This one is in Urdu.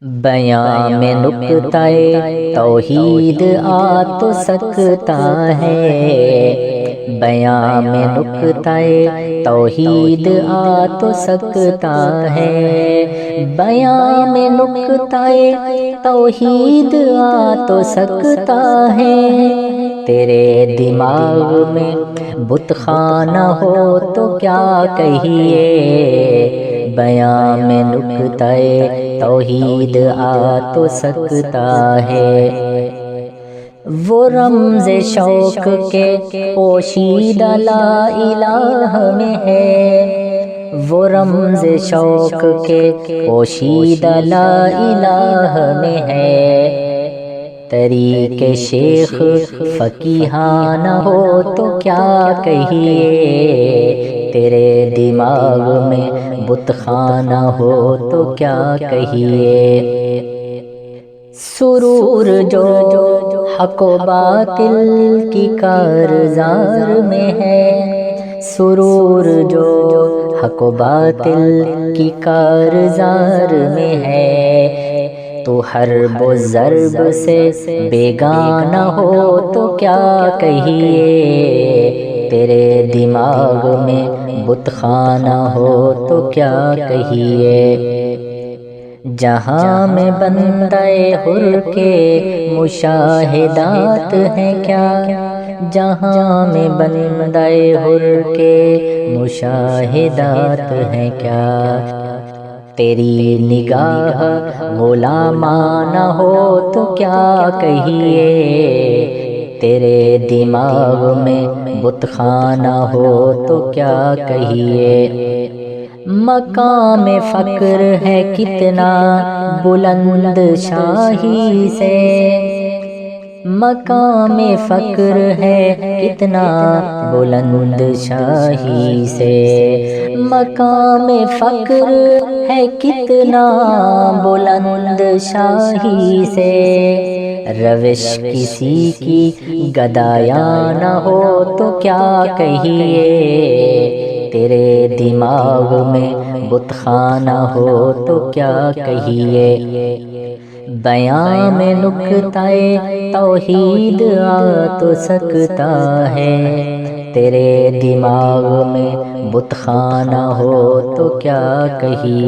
بیاں میں نکتہ توحید آ تو سکتا ہے، بیاں میں نکتہ توحید آ تو سکتا ہے، بیاں میں نکتہ توحید آ تو سکتا ہے۔ تیرے دماغ میں بت خانہ ہو تو کیا کہیے، بیاں میں نکتہ توحید آ تو سکتا ہے۔ وہ رمز شوق کے پوشیدہ لا الہ میں ہے، وہ رمز شوق کے پوشیدہ لا الہ میں ہے۔ طریق شیخ فقیہانہ ہو تو کیا کہیے، تیرے دماغ میں بت خانہ ہو تو کیا کہیے۔ سرور جو حق و باطل کی کارزار میں ہے، سرور جو حق و باطل کی کارزار میں ہے۔ تو حرب و ضرب سے بیگانہ ہو تو کیا کہیے، تیرے دماغ میں بت خانہ ہو تو کیا کہیے۔ جہاں میں بندہ حر کے مشاہدات ہیں کیا، جہاں میں بندہ حر کے مشاہدات ہیں کیا۔ تیری نگاہ غلامانہ ہو تو کیا کہیے، تیرے دماغ میں بت خانہ ہو تو کیا کہیے۔ مقام فقر ہے کتنا بلند شاہی سے، مقام فقر ہے کتنا بلند شاہی سے، مقام فقر ہے کتنا بلند شاہی سے۔ روش کسی کی گدایانہ ہو تو کیا کہیے، تیرے دماغ میں بت خانہ ہو تو کیا کہیے۔ بیاں میں نکتہ توحید آ تو سکتا ہے، تیرے دماغ میں بت خانہ ہو تو کیا کہیے۔